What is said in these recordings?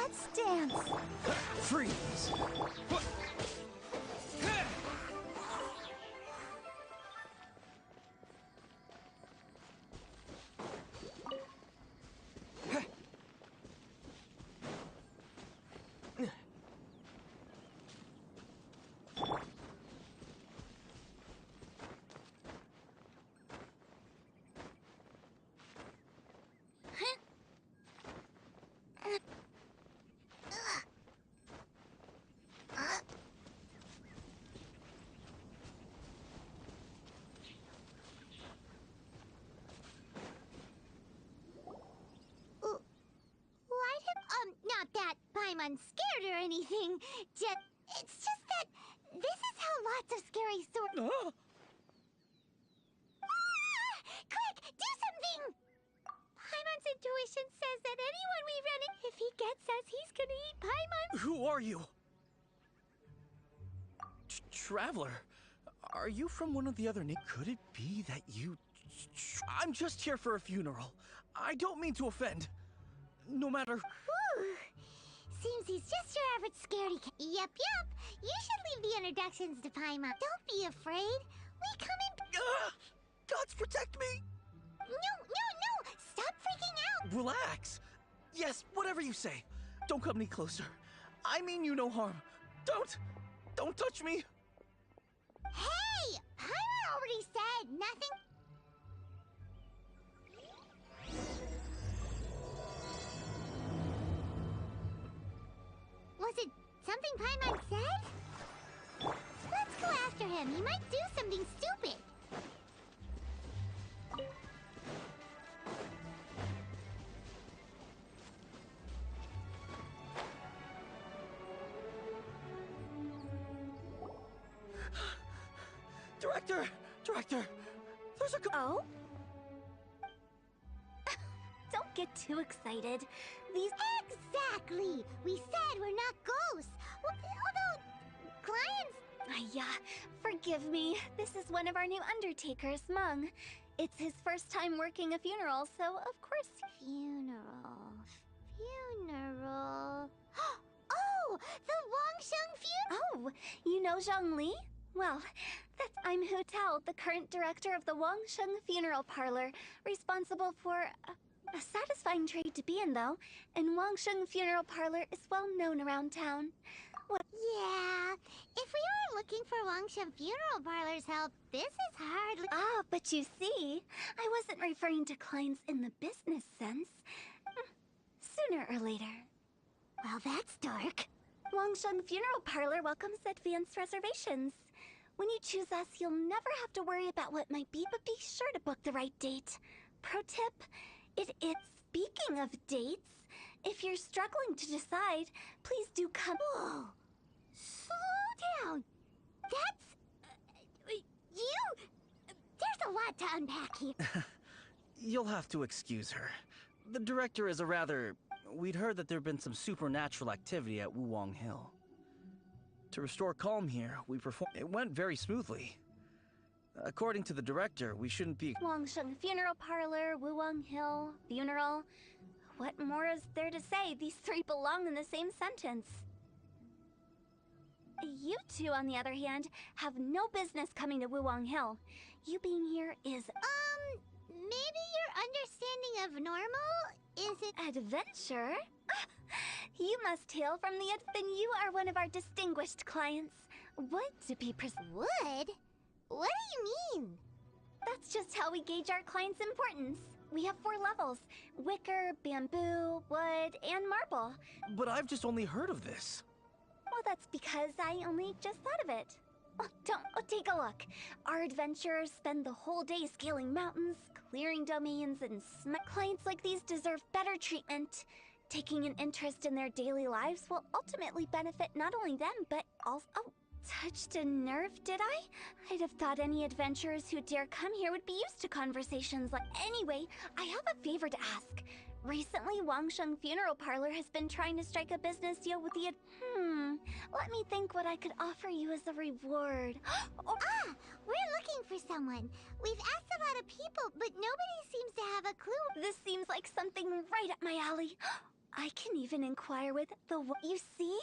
Let's dance. Freeze! Not that Paimon's scared or anything. It's just that this is how lots of scary swords. Oh. Quick, do something! Paimon's intuition says that anyone we run in, if he gets us, he's gonna eat Paimon. Who are you? Traveler, are you from one of the other Could it be that you... I'm just here for a funeral. I don't mean to offend. No matter... Whew. Seems he's just your average scaredy cat. Yep. You should leave the introductions to Paimon. Don't be afraid. We come in... Gods protect me! No! Stop freaking out! Relax. Yes, whatever you say. Don't come any closer. I mean you no harm. Don't touch me. Hey! Paimon already said nothing... Was it something Paimon said? Let's go after him. He might do something stupid. Director, there's a... Oh? Don't get too excited. These... Exactly! We said we're not ghosts. Although, clients... Forgive me. This is one of our new undertakers, Mung. It's his first time working a funeral, so of course... Funeral... Oh! The Wangsheng funeral! Oh, you know Zhongli? Well, I'm Hu Tao, the current director of the Wangsheng Funeral Parlor, responsible for... a satisfying trade to be in, though, and Wangsheng Funeral Parlor is well known around town. What? Yeah, if we were looking for Wangsheng Funeral Parlor's help, this is hardly... Ah, but you see, I wasn't referring to clients in the business sense. Sooner or later. Well, that's dark. Wangsheng Funeral Parlor welcomes advanced reservations. When you choose us, you'll never have to worry about what might be, but be sure to book the right date. Pro tip, it's speaking of dates, if you're struggling to decide, please do come. Whoa! Slow down! That's... There's a lot to unpack here. You'll have to excuse her. The director is a rather... We'd heard that there'd been some supernatural activity at Wuwang Hill. To restore calm here, we performed... It went very smoothly. According to the director, we shouldn't be... Wangsheng Funeral Parlor, Wuwang Hill, funeral. What more is there to say? These three belong in the same sentence. You two, on the other hand, have no business coming to Wuwang Hill. You being here is... Maybe your understanding of normal isn't... Adventure? You must hail from the... Then you are one of our distinguished clients. Wood, to be precise. Wood? What do you mean? That's just how we gauge our clients' importance. We have 4 levels: wicker, bamboo, wood, and marble. But I've just only heard of this. Well, that's because I only just thought of it. Take a look. Our adventurers spend the whole day scaling mountains, clearing domains, and clients like these deserve better treatment. Taking an interest in their daily lives will ultimately benefit not only them, but also... Oh, touched a nerve, did I? I'd have thought any adventurers who dare come here would be used to conversations like... Anyway, I have a favor to ask. Recently, Wangsheng Funeral Parlor has been trying to strike a business deal with the... Let me think what I could offer you as a reward. We're looking for someone. We've asked a lot of people, but nobody seems to have a clue. This seems like something right up my alley. I can even inquire with the you see?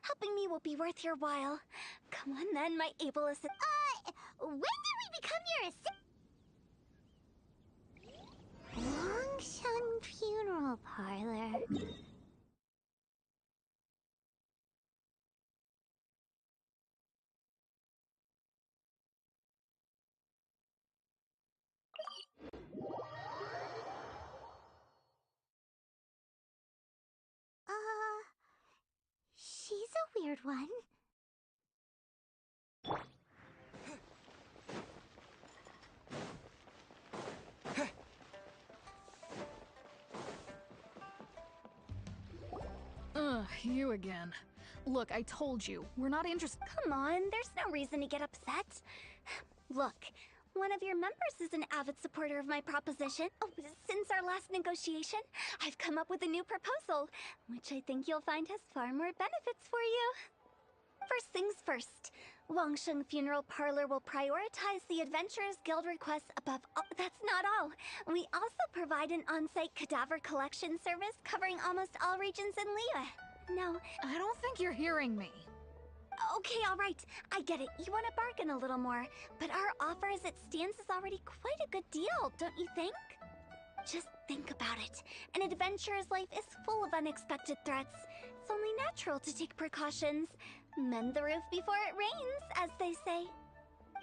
Helping me will be worth your while. Come on then, my able assistant. When did we become your Longshun Funeral Parlor. She's a weird one. You again. Look, I told you, we're not interested. Come on, there's no reason to get upset. Look, one of your members is an avid supporter of my proposition. Oh, since our last negotiation, I've come up with a new proposal, which I think you'll find has far more benefits for you. First things first, Wangsheng Funeral Parlor will prioritize the Adventurers Guild requests above all. That's not all. We also provide an on-site cadaver collection service covering almost all regions in Liyue. No. I don't think you're hearing me. Okay, all right. I get it. You want to bargain a little more. But our offer as it stands is already quite a good deal, don't you think? Just think about it. An adventurer's life is full of unexpected threats. It's only natural to take precautions. Mend the roof before it rains, as they say.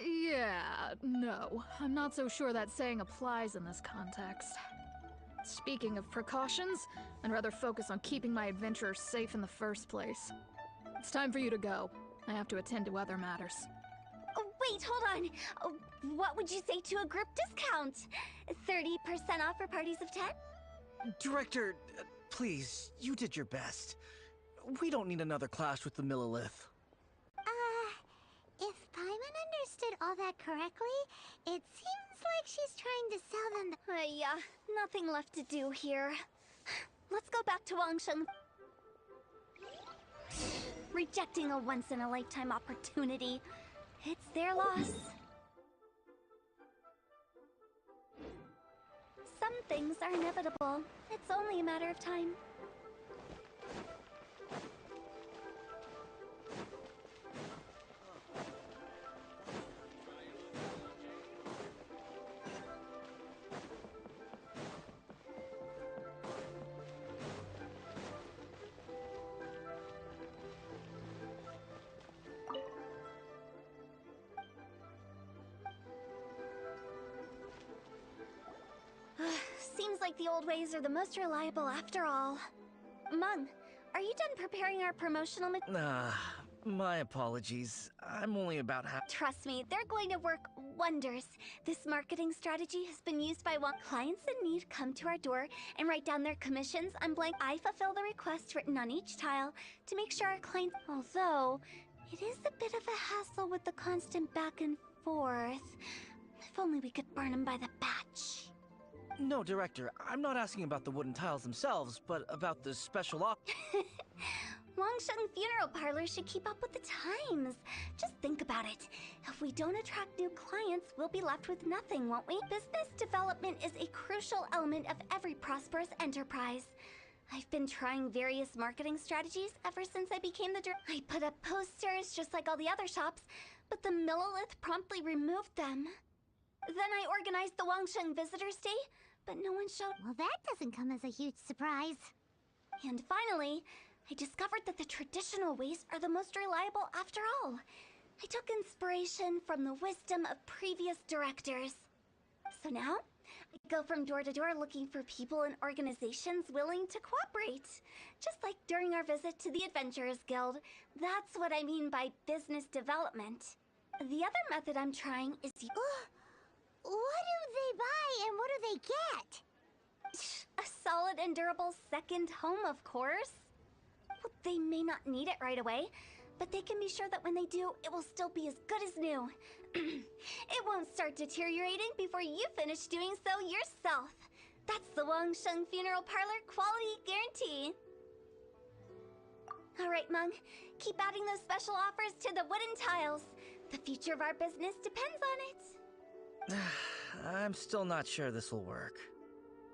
Yeah, no. I'm not so sure that saying applies in this context. Speaking of precautions, I'd rather focus on keeping my adventurers safe in the first place. It's time for you to go. I have to attend to other matters. Oh, wait, hold on. Oh, what would you say to a group discount? 30% off for parties of 10? Director, please, you did your best. We don't need another clash with the Millilith. If Paimon understood all that correctly, it seems like she's trying to sell them the— Yeah, nothing left to do here. Let's go back to Wangsheng. Rejecting a once-in-a-lifetime opportunity. It's their loss. Some things are inevitable. It's only a matter of time. Seems like the old ways are the most reliable after all. Mung, are you done preparing our promotional My apologies. I'm only about half. Trust me, they're going to work wonders. This marketing strategy has been used by clients in need come to our door and write down their commissions on blank. I fulfill the requests written on each tile to make sure our clients... Although, it is a bit of a hassle with the constant back and forth. If only we could burn them by the batch. No, Director, I'm not asking about the wooden tiles themselves, but about the special op... Wangsheng Funeral Parlor should keep up with the times. Just think about it. If we don't attract new clients, we'll be left with nothing, won't we? Business development is a crucial element of every prosperous enterprise. I've been trying various marketing strategies ever since I became the director. I put up posters just like all the other shops, but the Millilith promptly removed them. Then I organized the Wangsheng Visitors Day, but no one showed. Well, that doesn't come as a huge surprise. And finally, I discovered that the traditional ways are the most reliable after all. I took inspiration from the wisdom of previous directors. So now, I go from door to door looking for people and organizations willing to cooperate. Just like during our visit to the Adventurers Guild. That's what I mean by business development. The other method I'm trying is... What do they buy and what do they get? A solid and durable second home, of course. Well, they may not need it right away, but they can be sure that when they do, it will still be as good as new. It won't start deteriorating before you finish doing so yourself. That's the Wangsheng Funeral Parlor quality guarantee. All right, Mung. Keep adding those special offers to the wooden tiles. The future of our business depends on it. I'm still not sure this will work.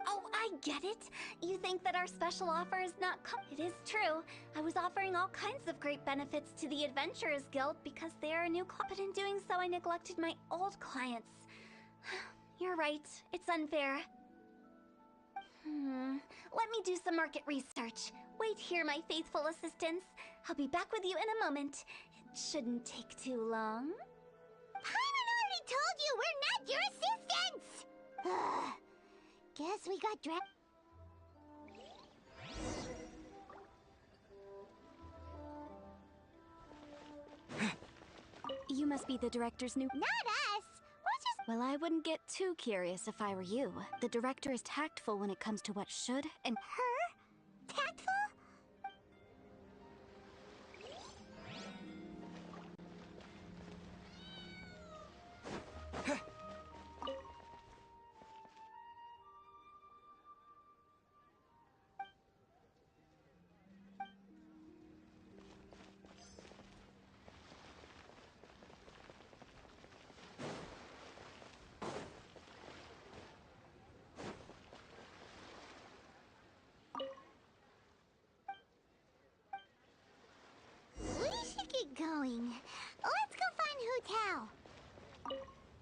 Oh, I get it. You think that our special offer is not It is true. I was offering all kinds of great benefits to the Adventurers Guild because they are a new club, but in doing so I neglected my old clients. You're right. It's unfair. Let me do some market research. Wait here, my faithful assistants. I'll be back with you in a moment. It shouldn't take too long. Paimon already told you we're not your assistants! Guess we got You must be the director's new... Not us! We're just... Well, I wouldn't get too curious if I were you. The director is tactful when it comes to what should and... Her? Tactful? Going. Let's go find Hu Tao.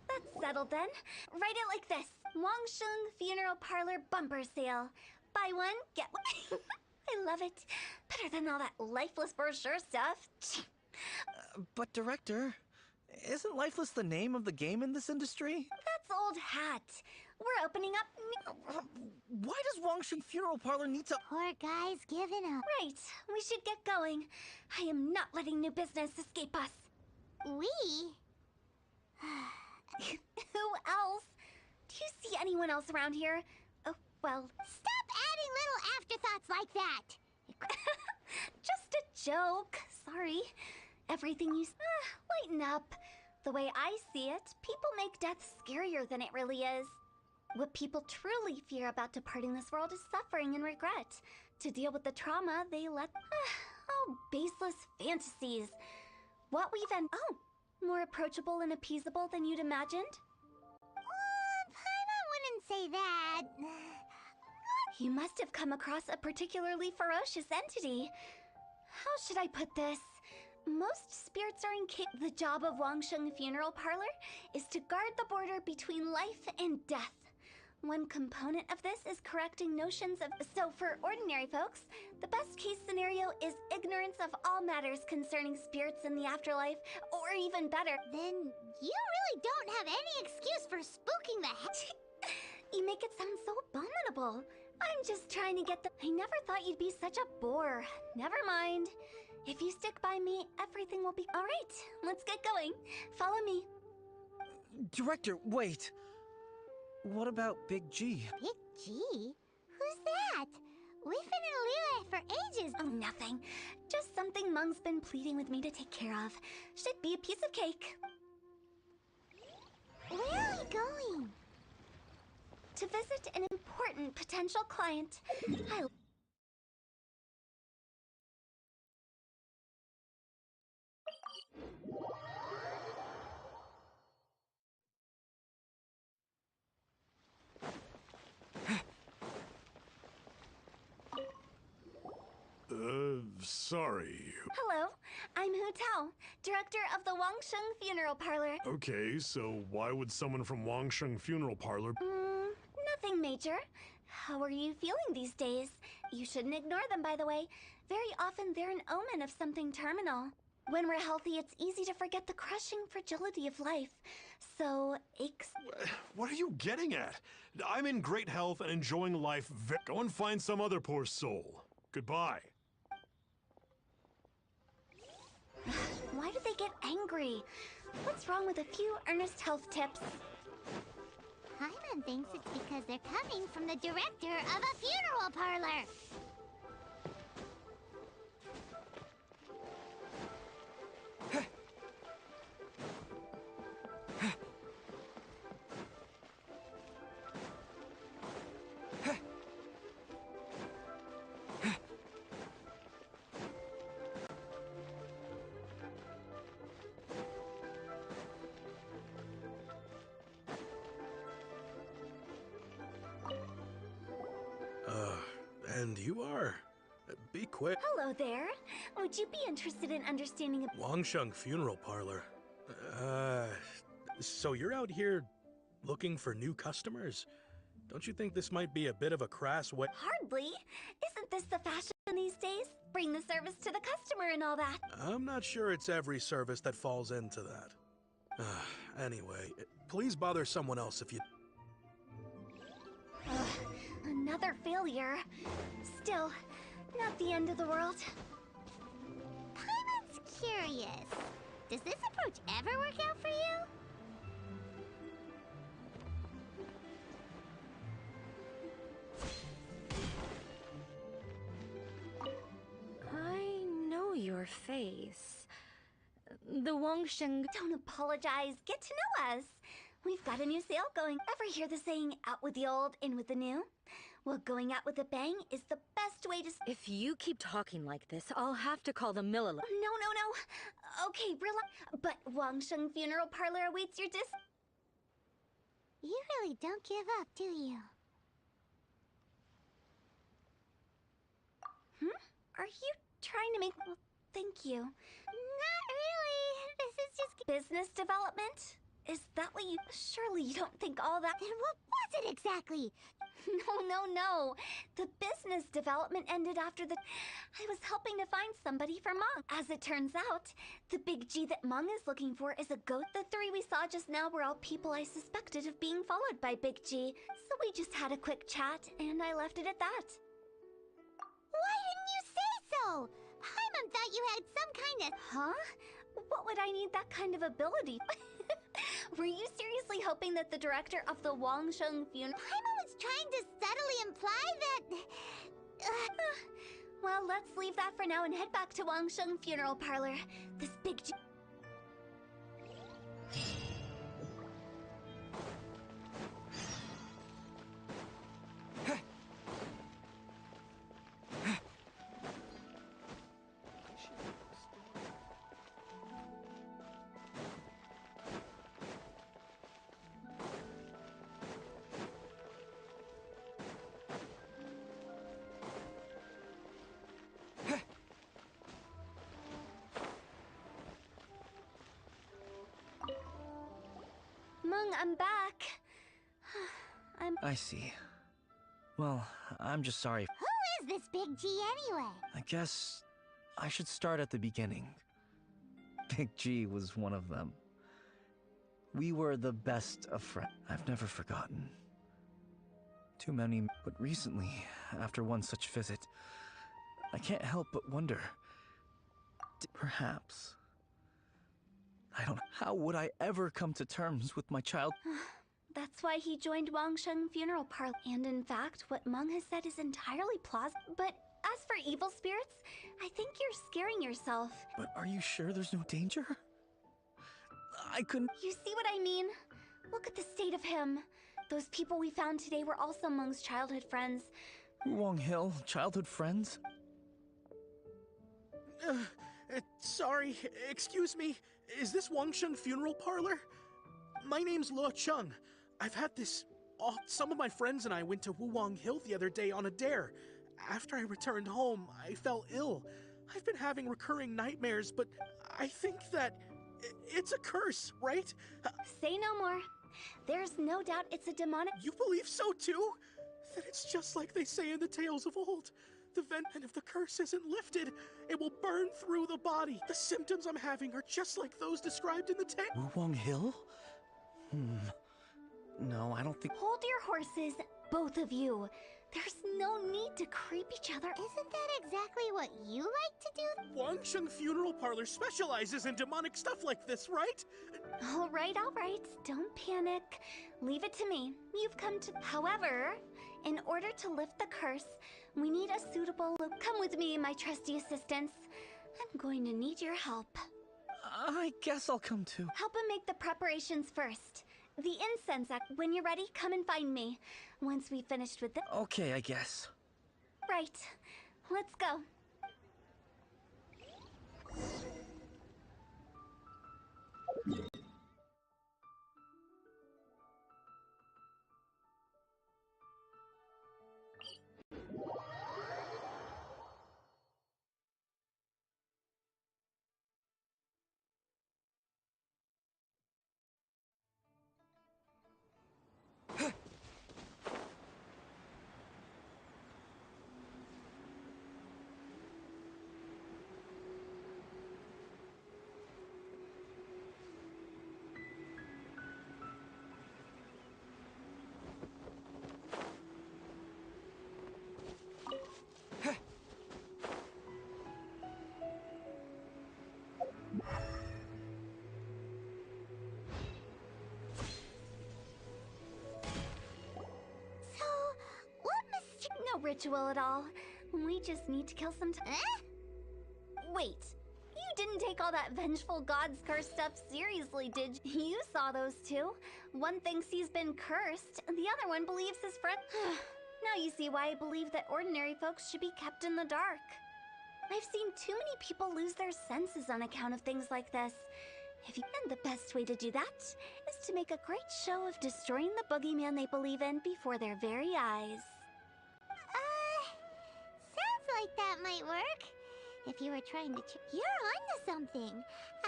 That's settled then. Write it like this. Wangsheng Funeral Parlor Bumper Sale. Buy one, get one. I love it. Better than all that lifeless brochure stuff. But Director, isn't Lifeless the name of the game in this industry? That's old hat. We're opening up... Why does Wangsheng Funeral Parlor need to... Poor guy's giving up. Right. We should get going. I am not letting new business escape us. We? Who else? Do you see anyone else around here? Oh, well... Stop adding little afterthoughts like that! Just a joke. Sorry. Everything you... lighten up. The way I see it, people make death scarier than it really is. What people truly fear about departing this world is suffering and regret. To deal with the trauma, they let... oh, baseless fantasies. What we've... Oh, more approachable and appeasable than you'd imagined? Paimon wouldn't say that. You must have come across a particularly ferocious entity. How should I put this? Most spirits are the job of Wangsheng Funeral Parlor is to guard the border between life and death. One component of this is correcting notions of... So for ordinary folks, the best case scenario is ignorance of all matters concerning spirits in the afterlife, or even better... Then you really don't have any excuse for spooking the heck... You make it sound so abominable. I'm just trying to get the... I never thought you'd be such a bore. Never mind. If you stick by me, everything will be... All right, let's get going. Follow me. Director, wait. What about Big G? Big G? Who's that? We've been in Liyue for ages. Oh, nothing. Just something Mung's been pleading with me to take care of. Should be a piece of cake. Where are we going? To visit an important potential client. Sorry. Hello, I'm Hu Tao, director of the Wangsheng Funeral Parlor. Okay, so why would someone from Wangsheng Funeral Parlor... Nothing major. How are you feeling these days? You shouldn't ignore them, by the way. Very often they're an omen of something terminal. When we're healthy, it's easy to forget the crushing fragility of life. So, aches... What are you getting at? I'm in great health and enjoying life. Go and find some other poor soul. Goodbye. Why do they get angry? What's wrong with a few earnest health tips? Paimon thinks it's because they're coming from the director of a funeral parlor. And you are. Be quick. Hello there. Would you be interested in understanding a... Wangsheng Funeral Parlor. So you're out here looking for new customers? Don't you think this might be a bit of a crass way? Hardly. Isn't this the fashion these days? Bring the service to the customer and all that. I'm not sure it's every service that falls into that. Anyway, please bother someone else if you... Another failure. Still, not the end of the world. Paimon's curious. Does this approach ever work out for you? I know your face. The Wangsheng... Don't apologize. Get to know us. We've got a new sale going. Ever hear the saying, out with the old, in with the new? Well, going out with a bang is the best way to... If you keep talking like this, I'll have to call the Millila. No. Okay, relax. But Wangsheng Funeral Parlor awaits your You really don't give up, do you? Are you trying to make... Well, thank you. Not really. This is just... Business development? Is that what you... Surely you don't think all that... Then what was it exactly? No. The business development ended after the... I was helping to find somebody for Meng. As it turns out, the big G that Meng is looking for is a goat. The three we saw just now were all people I suspected of being followed by Big G. So we just had a quick chat, and I left it at that. Why didn't you say so? Paimon thought you had some kind of... Huh? What would I need that kind of ability? Were you seriously hoping that the director of the Wangsheng Funeral... Paimon was trying to subtly imply that... Well, let's leave that for now and head back to Wangsheng Funeral Parlor. This big... Meng, I'm back. I see. Well, I'm just sorry. Who is this Big G anyway? I guess I should start at the beginning. Big G was one of them. We were the best of friends. I've never forgotten. Too many, but recently, after one such visit, I can't help but wonder. Perhaps. I don't know. How would I ever come to terms with my child? That's why he joined Wangsheng Funeral Parlor. And in fact, what Meng has said is entirely plausible. But as for evil spirits, I think you're scaring yourself. But are you sure there's no danger? I couldn't... You see what I mean? Look at the state of him. Those people we found today were also Meng's childhood friends. Wong Hill, childhood friends? Sorry, excuse me. Is this Wangsheng Funeral Parlor? My name's Luo Chung. I've had this... some of my friends and I went to Wuwang Hill the other day on a dare. After I returned home, I fell ill. I've been having recurring nightmares, but I think that... it's a curse, right? Say no more. There's no doubt it's a demonic... You believe so too? Then it's just like they say in the tales of old. The vent, and if the curse isn't lifted, it will burn through the body. The symptoms I'm having are just like those described in the tale. Wong Hill? No, I don't think... Hold your horses, both of you. There's no need to creep each other. Isn't that exactly what you like to do? Wangsheng Funeral Parlor specializes in demonic stuff like this, right? All right. Don't panic. Leave it to me. You've come to... However, in order to lift the curse, we need a suitable... Come with me, my trusty assistants. I'm going to need your help. I guess I'll come too. Help him make the preparations first. The incense act. When you're ready, come and find me. Once we've finished with the... Okay, I guess. Right. Let's go. ritual at all. We just need to kill some time. Wait, you didn't take all that vengeful god's curse stuff seriously, did you? You saw those two. One thinks he's been cursed, and the other one believes his friend. Now you see why I believe that ordinary folks should be kept in the dark. I've seen too many people lose their senses on account of things like this. And the best way to do that is to make a great show of destroying the boogeyman they believe in before their very eyes. Sounds like that might work. If you were trying to you're onto something.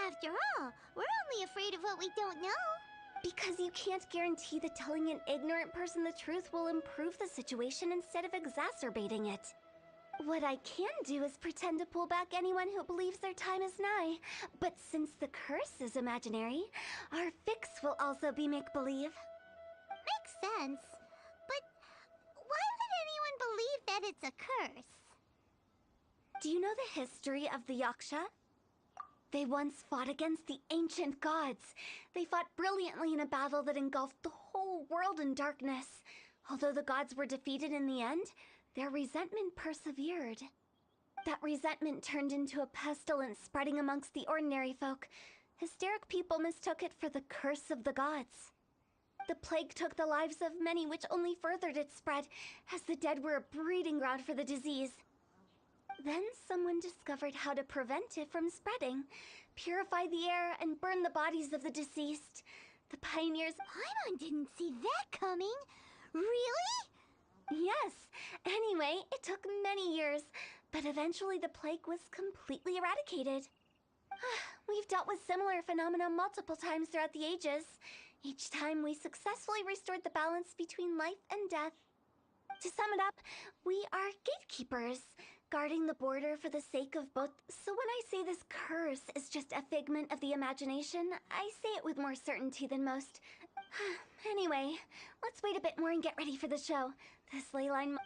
After all, we're only afraid of what we don't know. Because you can't guarantee that telling an ignorant person the truth will improve the situation instead of exacerbating it. What I can do is pretend to pull back anyone who believes their time is nigh. But since the curse is imaginary, our fix will also be make-believe. Makes sense. But why would anyone believe that it's a curse? Do you know the history of the Yaksha? They once fought against the ancient gods. They fought brilliantly in a battle that engulfed the whole world in darkness. Although the gods were defeated in the end, their resentment persevered. That resentment turned into a pestilence spreading amongst the ordinary folk. Hysteric people mistook it for the curse of the gods. The plague took the lives of many, which only furthered its spread, as the dead were a breeding ground for the disease. Then someone discovered how to prevent it from spreading, purify the air, and burn the bodies of the deceased. The pioneers— Paimon didn't see that coming. Really? Yes. Anyway, it took many years, but eventually the plague was completely eradicated. We've dealt with similar phenomena multiple times throughout the ages. Each time we successfully restored the balance between life and death. To sum it up, we are gatekeepers, guarding the border for the sake of both. So when I say this curse is just a figment of the imagination, I say it with more certainty than most. Anyway, let's wait a bit more and get ready for the show. This ley line—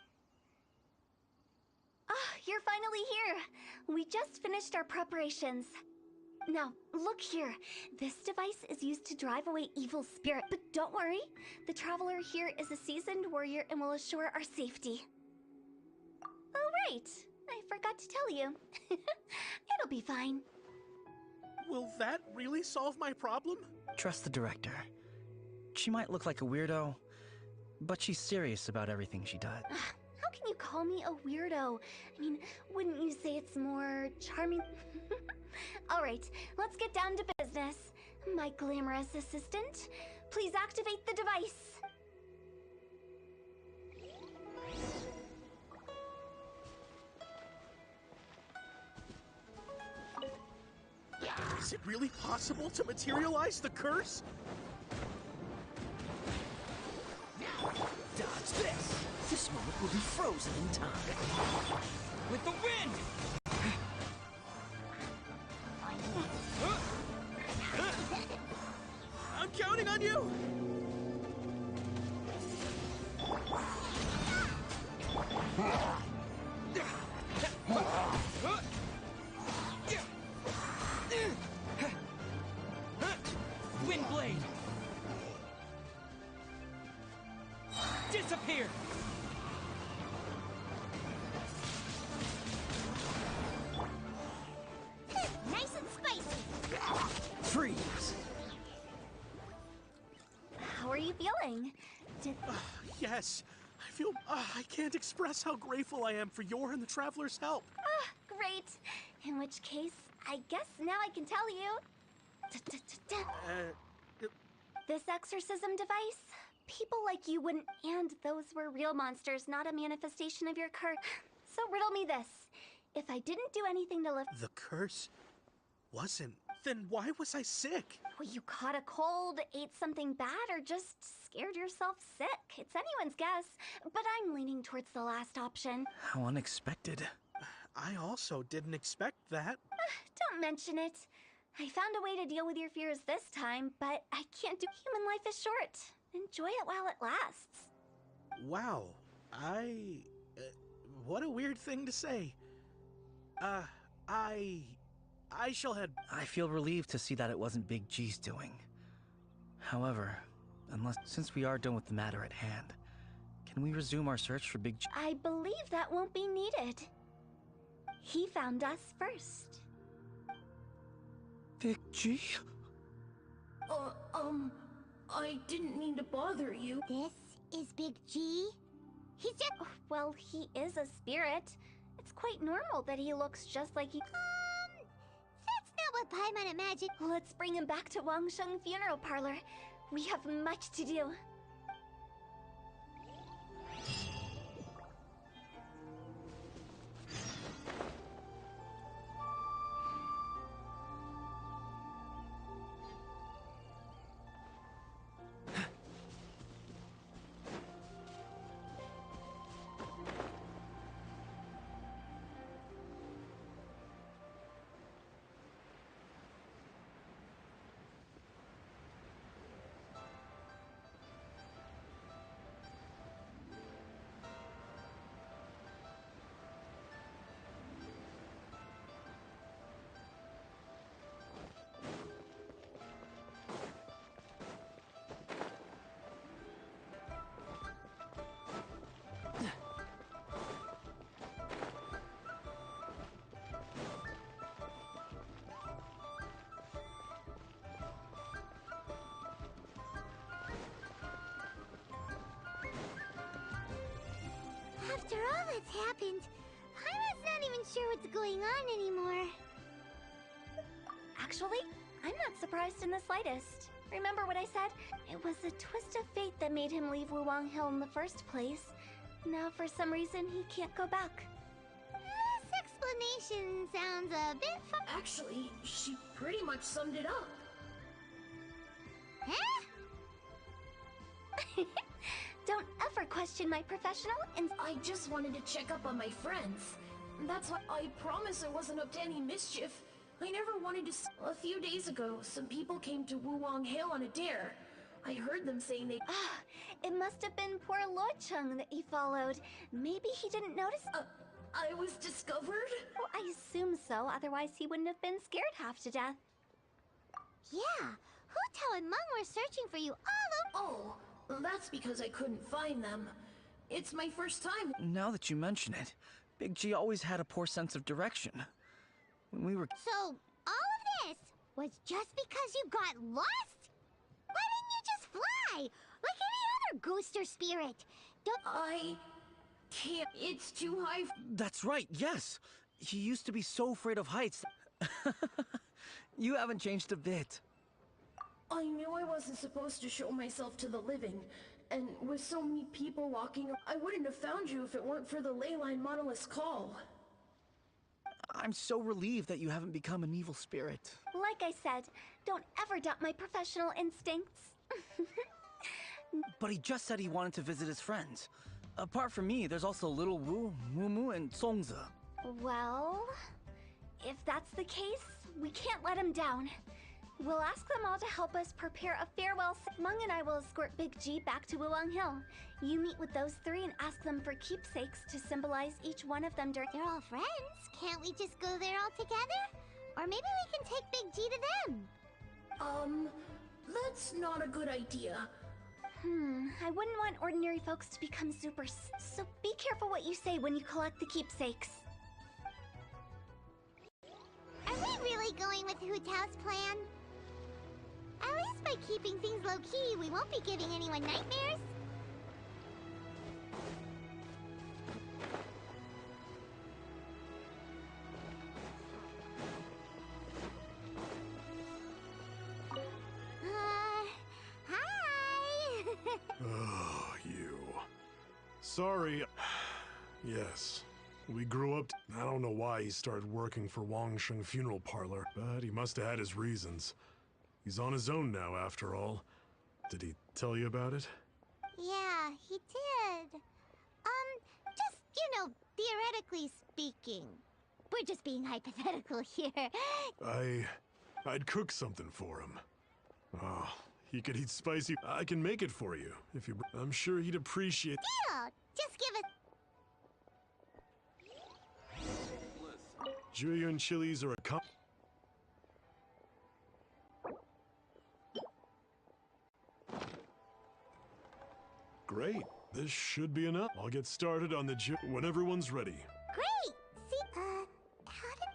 you're finally here! We just finished our preparations. Now, look here. This device is used to drive away evil spirit, but don't worry. The traveler here is a seasoned warrior and will assure our safety. Oh, right. I forgot to tell you. It'll be fine. Will that really solve my problem? Trust the director. She might look like a weirdo, but she's serious about everything she does. How can you call me a weirdo? I mean, wouldn't you say it's more charming? All right, let's get down to business. My glamorous assistant, please activate the device. Is it really possible to materialize the curse? Dodge this! This moment will be frozen in time. With the wind! I'm counting on you! Windblade! Disappear! Nice and spicy. Freeze! How are you feeling? Yes. I feel... I can't express how grateful I am for your and the Traveler's help. Great. In which case, I guess now I can tell you. This exorcism device, people like you wouldn't, and those were real monsters, not a manifestation of your curse. So riddle me this. If I didn't do anything to lift— The curse wasn't. Then why was I sick? Well, you caught a cold, ate something bad, or just scared yourself sick. It's anyone's guess, but I'm leaning towards the last option. How unexpected. I also didn't expect that. Don't mention it. I found a way to deal with your fears this time, but I can't do— Human life is short. Enjoy it while it lasts. Wow. What a weird thing to say. I shall head... I feel relieved to see that it wasn't Big G's doing. However, since we are done with the matter at hand, Can we resume our search for Big G? I believe that won't be needed. He found us first. Big G? I didn't mean to bother you. This is Big G? He's just... Well, he is a spirit. It's quite normal that he looks just like he... That's not what Paimon imagined. Let's bring him back to Wangsheng Funeral Parlor. We have much to do. After all that's happened, Paimon's not even sure what's going on anymore. Actually, I'm not surprised in the slightest. Remember what I said? It was a twist of fate that made him leave Wuwang Hill in the first place. Now, for some reason, he can't go back. This explanation sounds a bit Actually, she pretty much summed it up. Huh? Don't ever question my professional and... I just wanted to check up on my friends. That's why I promise I wasn't up to any mischief. I never wanted to... A few days ago, some people came to Wuwang Hill on a dare. I heard them saying they... Ah, it must have been poor Lo Chung that he followed. Maybe he didn't notice... I was discovered? Well, I assume so, otherwise he wouldn't have been scared half to death. Yeah, Hu Tao and Meng were searching for you all over... Oh, that's because I couldn't find them. It's my first time. Now that you mention it, Big G always had a poor sense of direction. When we were... So, all of this was just because you got lost? Why didn't you just fly? Like any other ghost or spirit? Don't... I can't. It's too high. That's right, yes! He used to be so afraid of heights. You haven't changed a bit. I knew I wasn't supposed to show myself to the living. And with so many people walking, I wouldn't have found you if it weren't for the Leyline Monolith's call. I'm so relieved that you haven't become an evil spirit. Like I said, don't ever doubt my professional instincts. But he just said he wanted to visit his friends. Apart from me, there's also Little Wu, Mumu, and Songza. Well, if that's the case, we can't let him down. We'll ask them all to help us prepare a farewell. Meng and I will escort Big G back to Wuwang Hill. You meet with those three and ask them for keepsakes to symbolize each one of them during... They're all friends. Can't we just go there all together? Or maybe we can take Big G to them. That's not a good idea. I wouldn't want ordinary folks to become so be careful what you say when you collect the keepsakes. Are we really going with Hu Tao's plan? At least by keeping things low-key, we won't be giving anyone nightmares. Hi! Oh, you. Sorry. Yes. We grew up. I don't know why he started working for Wangsheng Funeral Parlor, but he must have had his reasons. He's on his own now, after all. Did he tell you about it? Yeah, he did. Just, theoretically speaking. We're just being hypothetical here. I'd cook something for him. Oh, he could eat spicy. I can make it for you, if you... I'm sure he'd appreciate... Deal! Just give us... Julian chilies are a Great. This should be enough. I'll get started on the when everyone's ready. Great! See, how did...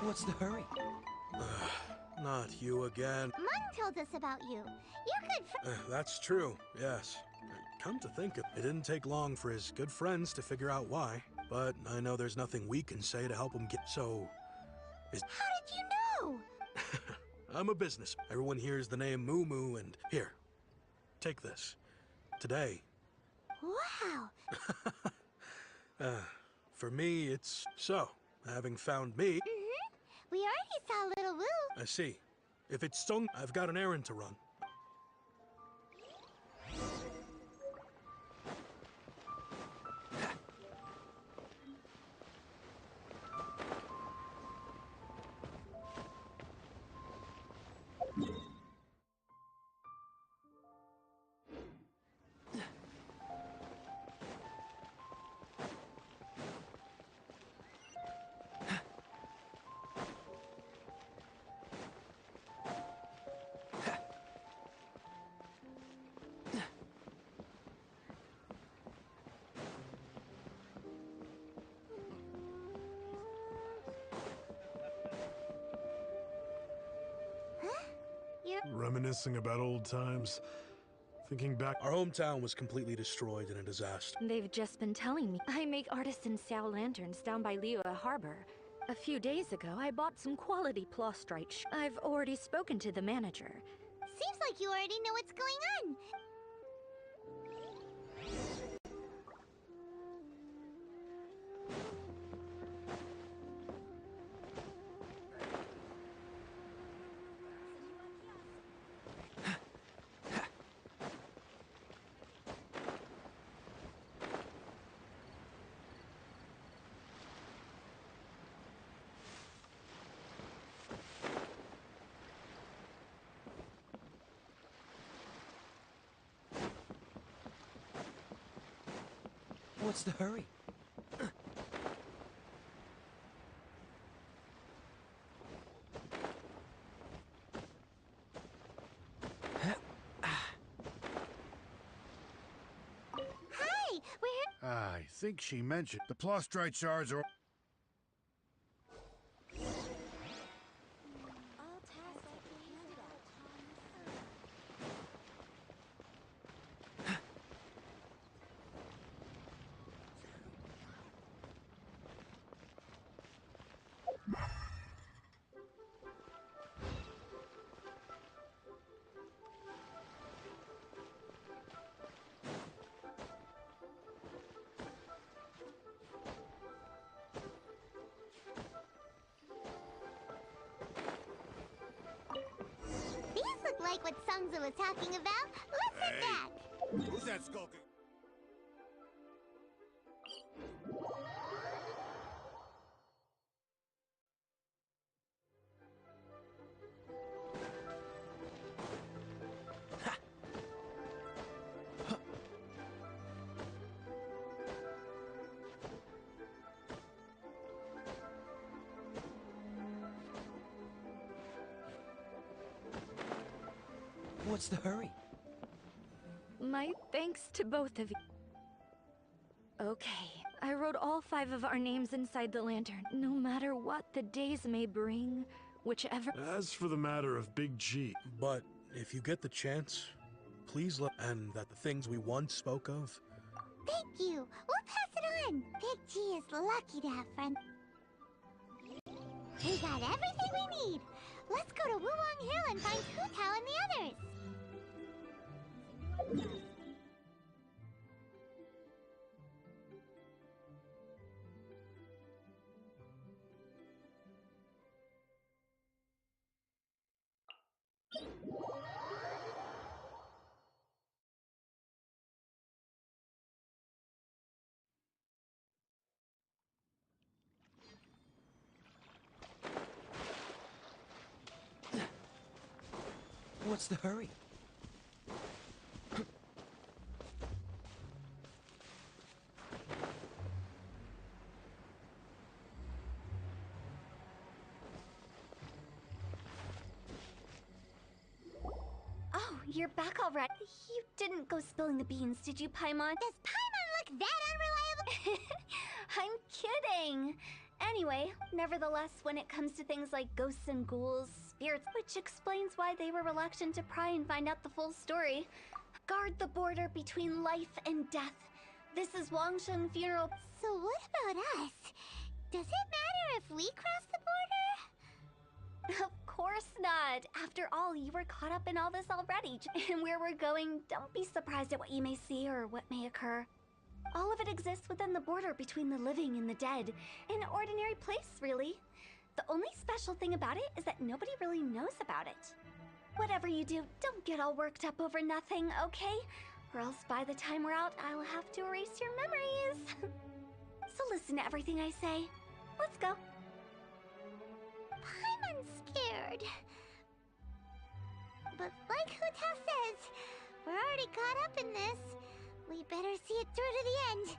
What's the hurry? Not you again. Mung told us about you. You're good for... That's true, yes. Come to think of it, it didn't take long for his good friends to figure out why. But I know there's nothing we can say to help him get... So... How did you know? I'm a business. Everyone hears the name Moo Moo and... Here, take this. Today... Wow. For me, it's... So, having found me... We already saw Little Woo. I see. If it's Sung, I've got an errand to run. Reminiscing about old times. Thinking back... Our hometown was completely destroyed in a disaster. They've just been telling me. I make artisan Sao lanterns down by Liyue Harbor. A few days ago, I bought some quality plastrite. I've already spoken to the manager. Seems like you already know what's going on. What's the hurry? Hi, we're... I think she mentioned the plastrite shards are... These look like what Sungzu was talking about. Let's head back. Who's that skulking? What's the hurry? My thanks to both of you. Okay, I wrote all 5 of our names inside the lantern. No matter what the days may bring, whichever... As for the matter of Big G... But if you get the chance, please let... And that the things we once spoke of... Thank you. We'll pass it on. Big G is lucky to have friends. We got everything we need. Let's go to Wulong Hill and find Hu Tao and the others. What's the hurry? Oh, you're back already. You didn't go spilling the beans, did you, Paimon? Does Paimon look that unreliable? I'm kidding. Anyway, nevertheless, when it comes to things like ghosts and ghouls, spirits, which explains why they were reluctant to pry and find out the full story. Guard the border between life and death. This is Wangsheng Funeral. So what about us? Does it matter if we cross the border? Of course not. After all, you were caught up in all this already. And where we're going, don't be surprised at what you may see or what may occur. All of it exists within the border between the living and the dead. An ordinary place, really. The only special thing about it is that nobody really knows about it. Whatever you do, don't get all worked up over nothing, okay? Or else by the time we're out, I'll have to erase your memories. So listen to everything I say. Let's go. Paimon's scared. But like Huta says, we're already caught up in this. We better see it through to the end.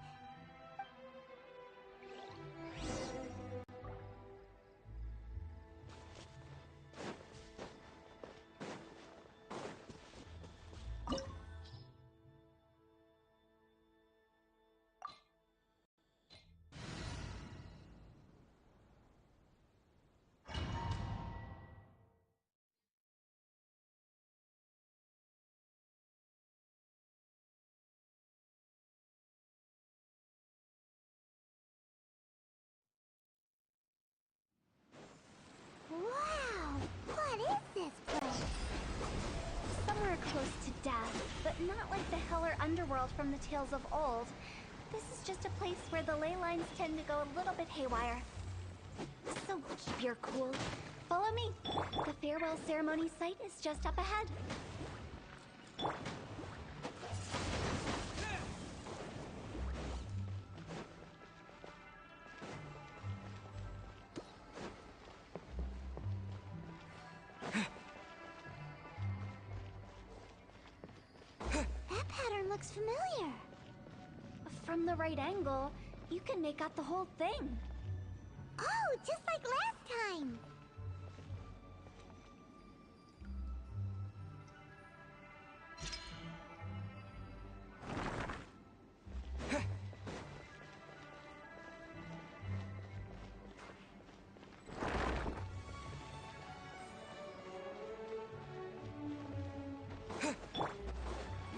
Wow! What is this place? Somewhere close to death, but not like the hell or underworld from the tales of old. This is just a place where the ley lines tend to go a little bit haywire. So keep your cool. Follow me. The farewell ceremony site is just up ahead. That pattern looks familiar. From the right angle, you can make out the whole thing. Oh, just like last time.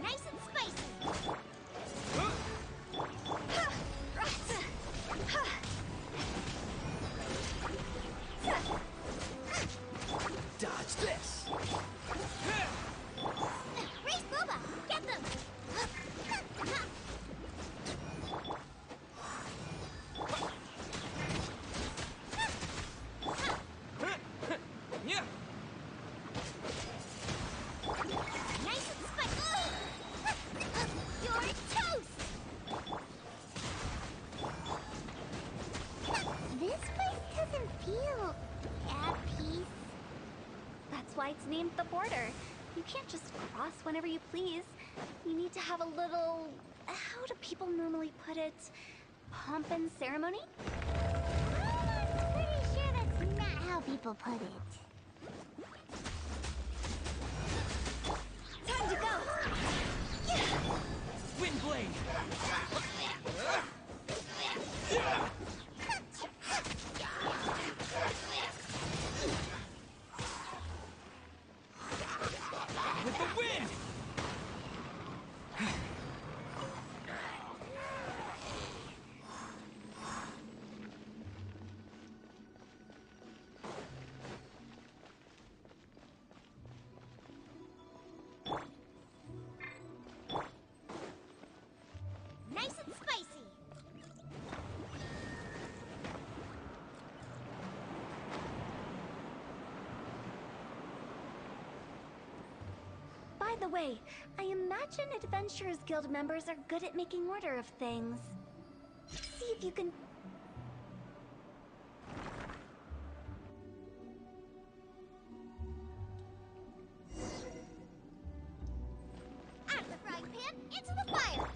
Nice and spicy. Dodge this! Race Boba! Get them! Yeah! Nice and spicy! You're toast! This place doesn't feel at peace. That's why it's named the border. You can't just cross whenever you please. You need to have a little... how do people normally put it? Pomp and ceremony? I'm pretty sure that's not how people put it. Time to go! Wind blade! With the wind! Nice and spicy! By the way, I imagine Adventurers Guild members are good at making order of things. See if you can... man! Into the fire!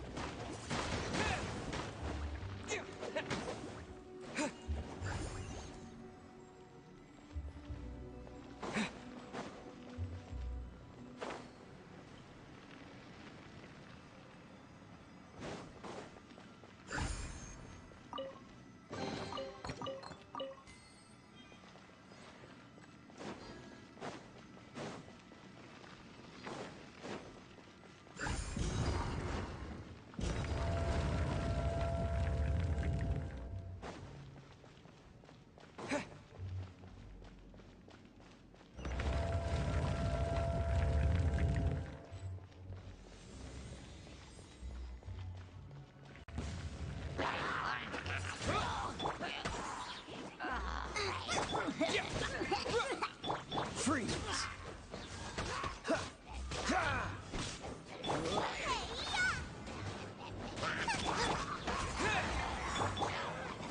Freeze!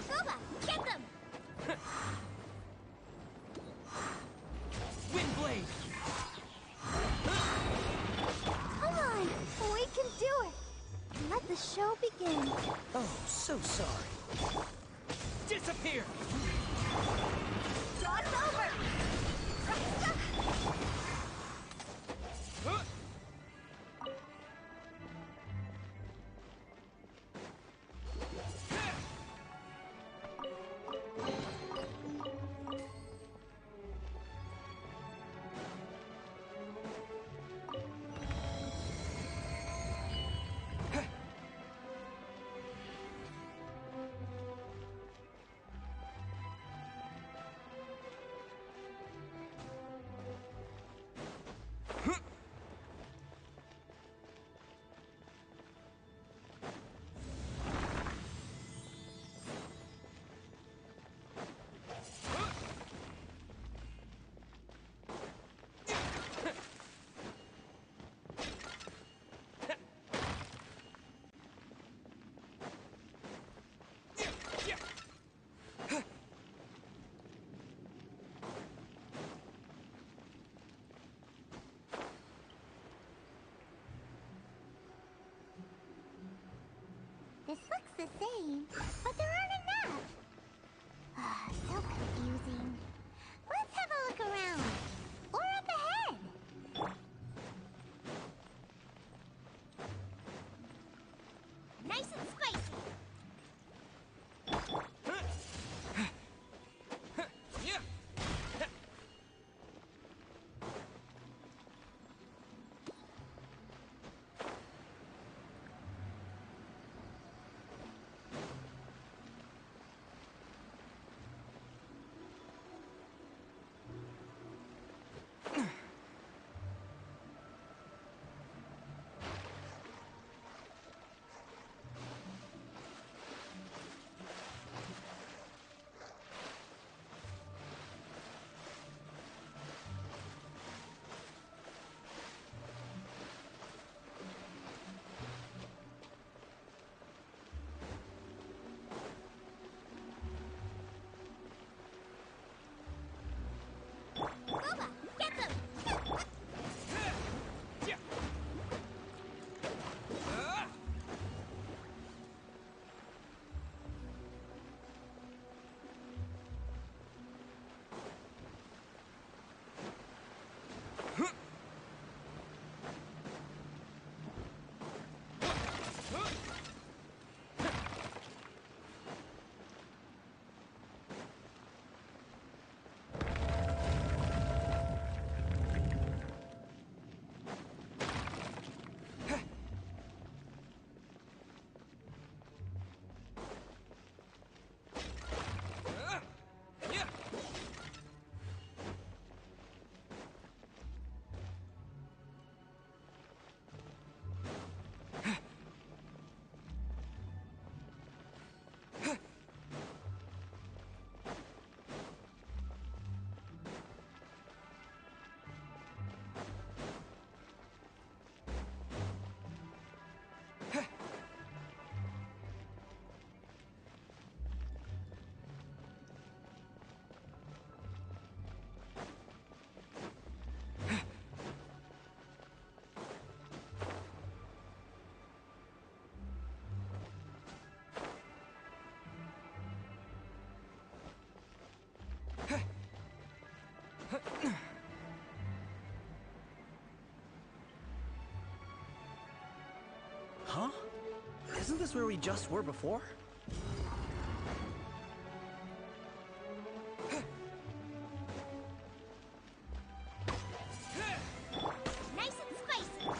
Boba, get them! Wind blade! Come on, we can do it. Let the show begin. Oh, so sorry. Disappear! Show's over. This looks the same, but there aren't enough. Ah, so confusing. Let's have a look around. Or up ahead. Nice and spicy. Huh? Isn't this where we just were before? Nice and spicy.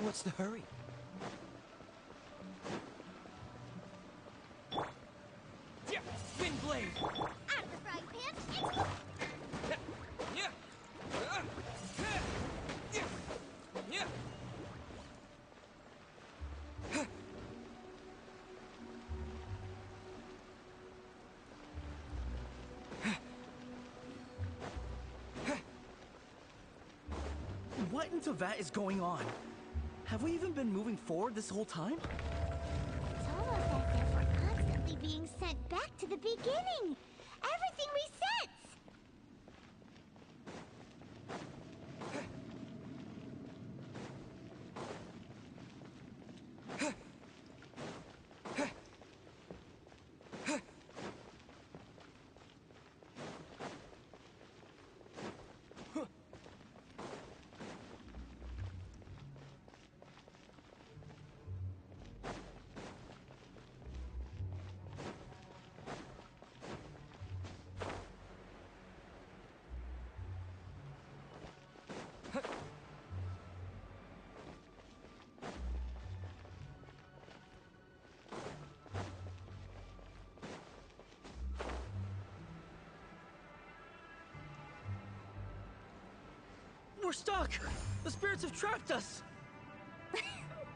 What's the hurry? Yeah, wind blade. Out of the frying pan. Yeah. Yeah. What in Teyvat is going on? Have we even been moving forward this whole time? It's almost as if we're constantly being sent back to the beginning. Everything resets. We're stuck! The spirits have trapped us!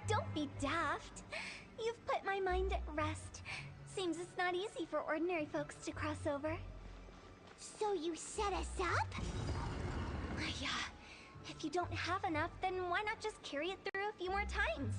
Don't be daft. You've put my mind at rest. Seems it's not easy for ordinary folks to cross over. So you set us up? Yeah. If you don't have enough, then why not just carry it through a few more times?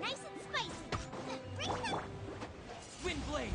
Nice and spicy. Bring it up. Wind blade.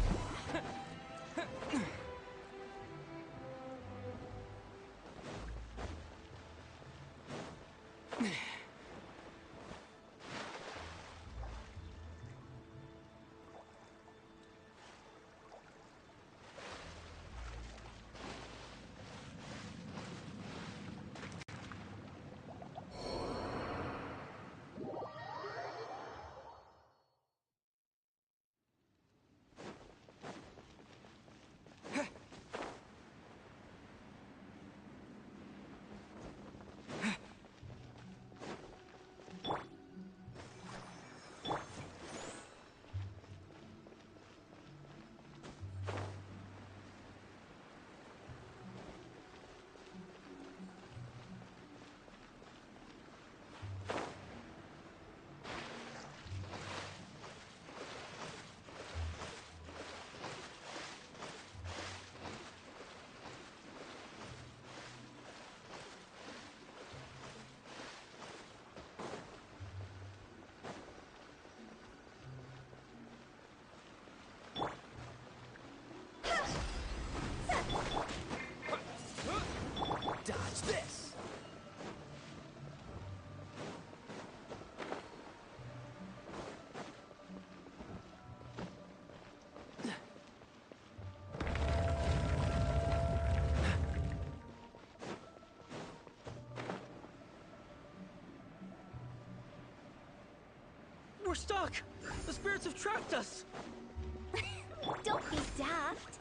We're stuck! The spirits have trapped us! Don't be daft.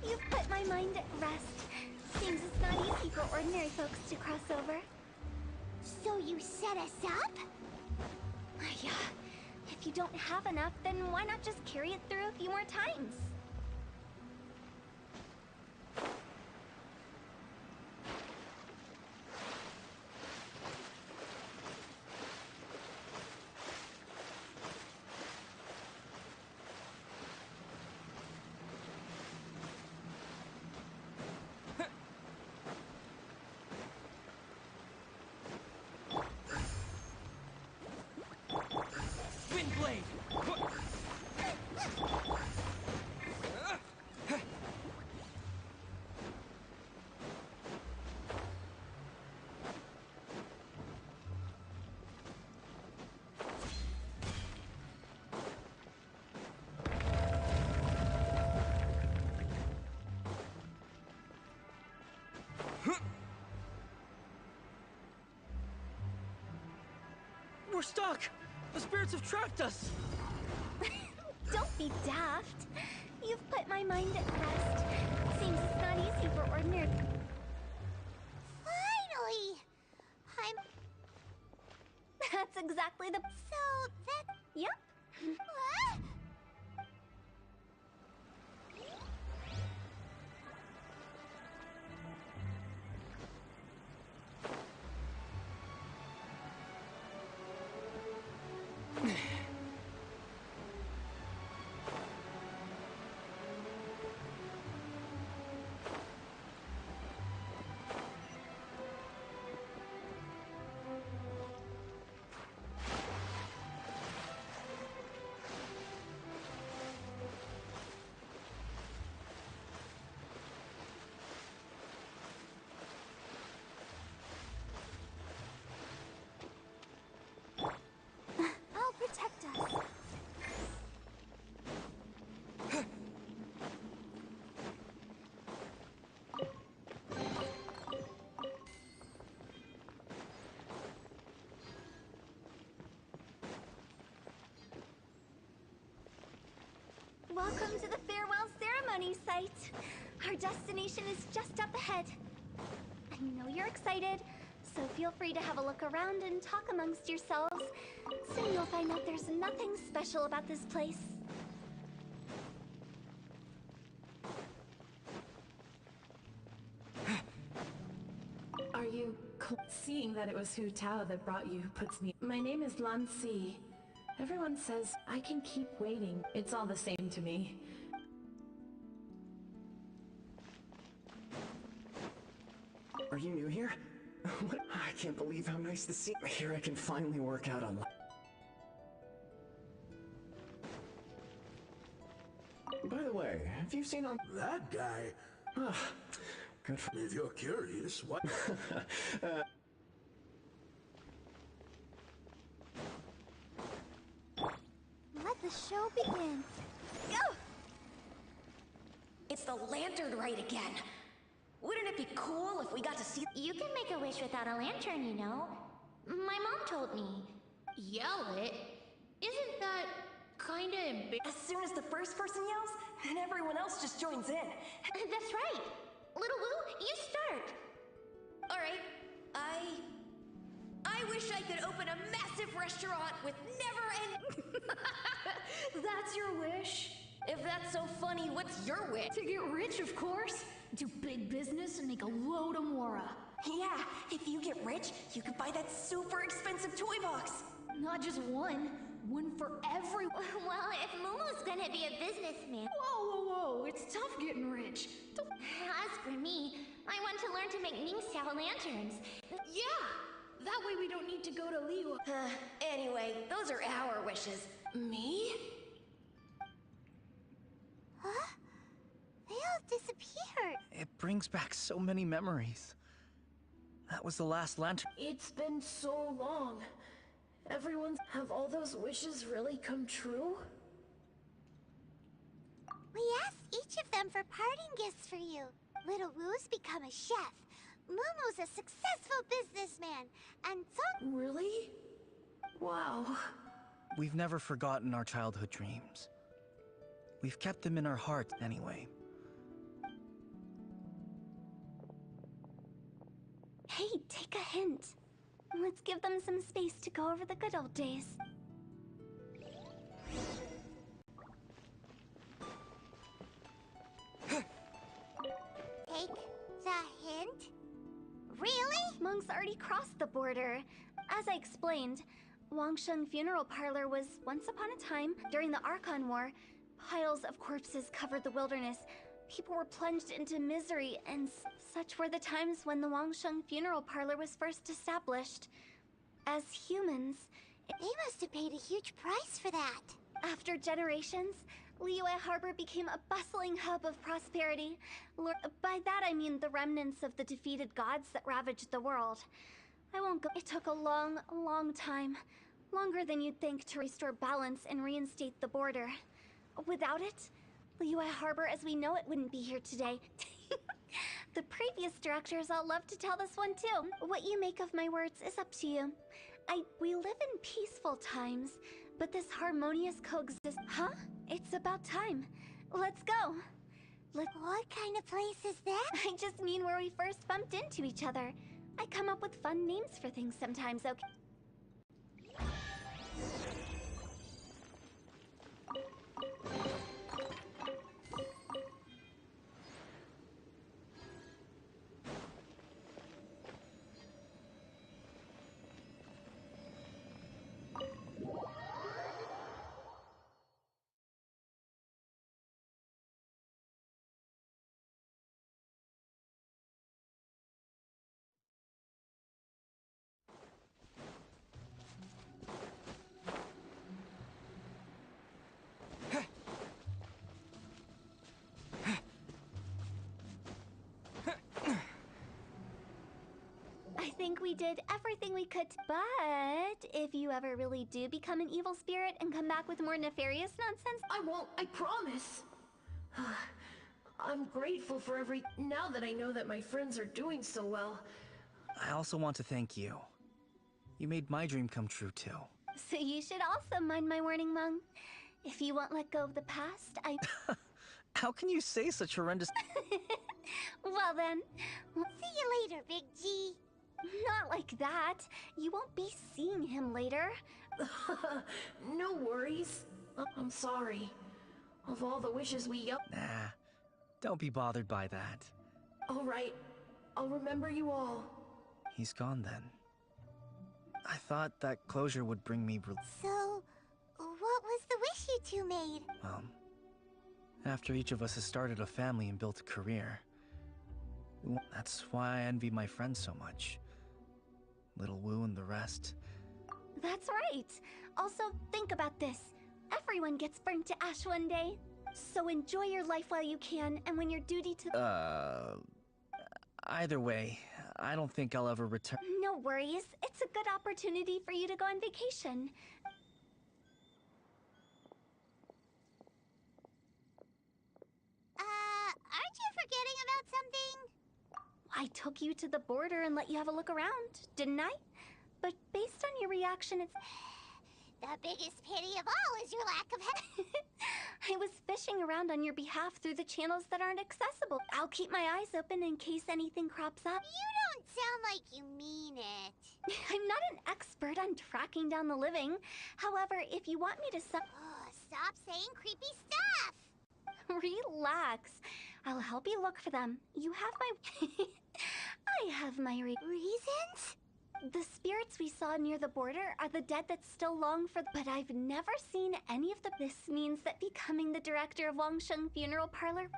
You've put my mind at rest. Seems it's not easy for ordinary folks to cross over. So you set us up? Yeah. If you don't have enough, then why not just carry it through a few more times? Wind blade! We're stuck! The spirits have trapped us! Don't be daft. You've put my mind at rest. Seems it's not easy for ordinary... Finally! That's exactly the... So, that... Yep. What? I'll protect us. Welcome to the farewell ceremony site. Our destination is just up ahead. I know you're excited, so feel free to have a look around and talk amongst yourselves. Soon you'll find out there's nothing special about this place. Are you seeing that it was Hu Tao that brought you puts me... My name is Lan Si. Everyone says I can keep waiting. It's all the same to me. Are you new here? What? I can't believe how nice to see. Here I can finally work out on. By the way, have you seen on That guy? good for If you're curious, what? Let the show begin. Go! It's the lantern rite again. Wouldn't it be cool if we got to see... You can make a wish without a lantern, you know. My mom told me. Yell it? Isn't that kinda embarrassing? As soon as the first person yells, and everyone else just joins in. That's right. Little Woo, you start. Alright, I wish I could open a massive restaurant with never end... That's your wish? If that's so funny, what's your wish? To get rich, of course. Do big business and make a load of Mora. Yeah, if you get rich, you can buy that super expensive toy box. Not just one. One for every... Well, if Momo's gonna be a businessman... Whoa, whoa, whoa. It's tough getting rich. Don't... As for me, I want to learn to make Mingxiao lanterns. Yeah! That way we don't need to go to Liu. Anyway, those are our wishes. Me? Huh? They all disappeared. It brings back so many memories. That was the last lantern. It's been so long. Have all those wishes really come true? We asked each of them for parting gifts for you. Little Woo's become a chef. Momo's a successful businessman. And Song... Really? Wow. We've never forgotten our childhood dreams. We've kept them in our hearts anyway. Hey, take a hint. Let's give them some space to go over the good old days. Take the hint? Really? Monks already crossed the border. As I explained, Wangsheng Funeral Parlor was once upon a time, during the Archon War, piles of corpses covered the wilderness. People were plunged into misery, and such were the times when the Wangsheng Funeral Parlor was first established. As humans, They must have paid a huge price for that. after generations, Liyue Harbor became a bustling hub of prosperity. By that I mean the remnants of the defeated gods that ravaged the world. I won't go. It took a long, long time. Longer than you'd think to restore balance and reinstate the border. Without it, Liyue Harbor as we know it wouldn't be here today. The previous directors all love to tell this one too. What you make of my words is up to you. We live in peaceful times, but this harmonious coexist. Huh? It's about time. Let's go. What kind of place is that? I just mean where we first bumped into each other. I come up with fun names for things sometimes, okay? I think we did everything we could, but if you ever really do become an evil spirit and come back with more nefarious nonsense... I won't, I promise. I'm grateful for now that I know that my friends are doing so well. I also want to thank you. You made my dream come true too. So you should also mind my warning, Mung. If you won't let go of the past, How can you say such horrendous... Well then, See you later, Big G. not like that. You won't be seeing him later. No worries. I'm sorry. Of all the wishes we Nah, don't be bothered by that. All right. I'll remember you all. He's gone then. I thought that closure would bring me So, what was the wish you two made? after each of us has started a family and built a career. That's why I envy my friends so much. Little Wu and the rest. That's right. Also, think about this. Everyone gets burnt to ash one day. So enjoy your life while you can, and when your duty to... Either way, I don't think I'll ever return. No worries. It's a good opportunity for you to go on vacation. Aren't you forgetting about something? I took you to the border and let you have a look around, didn't I? But based on your reaction, it's... The biggest pity of all is your lack of I was fishing around on your behalf through the channels that aren't accessible. I'll keep my eyes open in case anything crops up. You don't sound like you mean it. I'm not an expert on tracking down the living. However, if you want me to Stop saying creepy stuff. Relax. I'll help you look for them. You have my... I have my reasons? The spirits we saw near the border are the dead that still long for... But I've never seen any of the... This means that becoming the director of Wangsheng Funeral Parlor...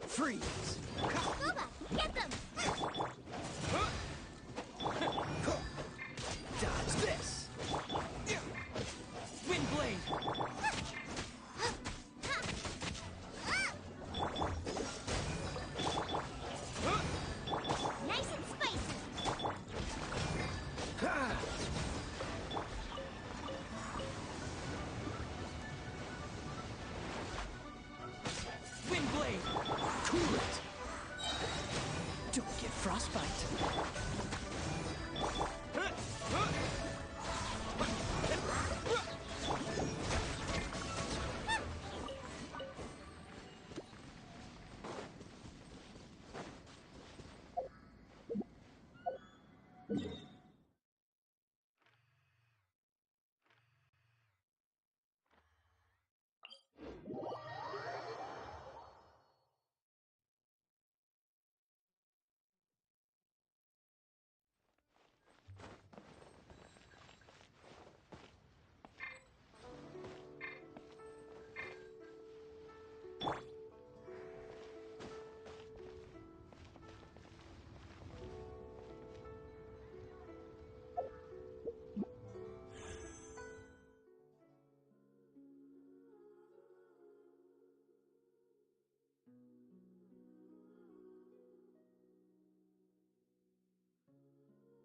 Freeze!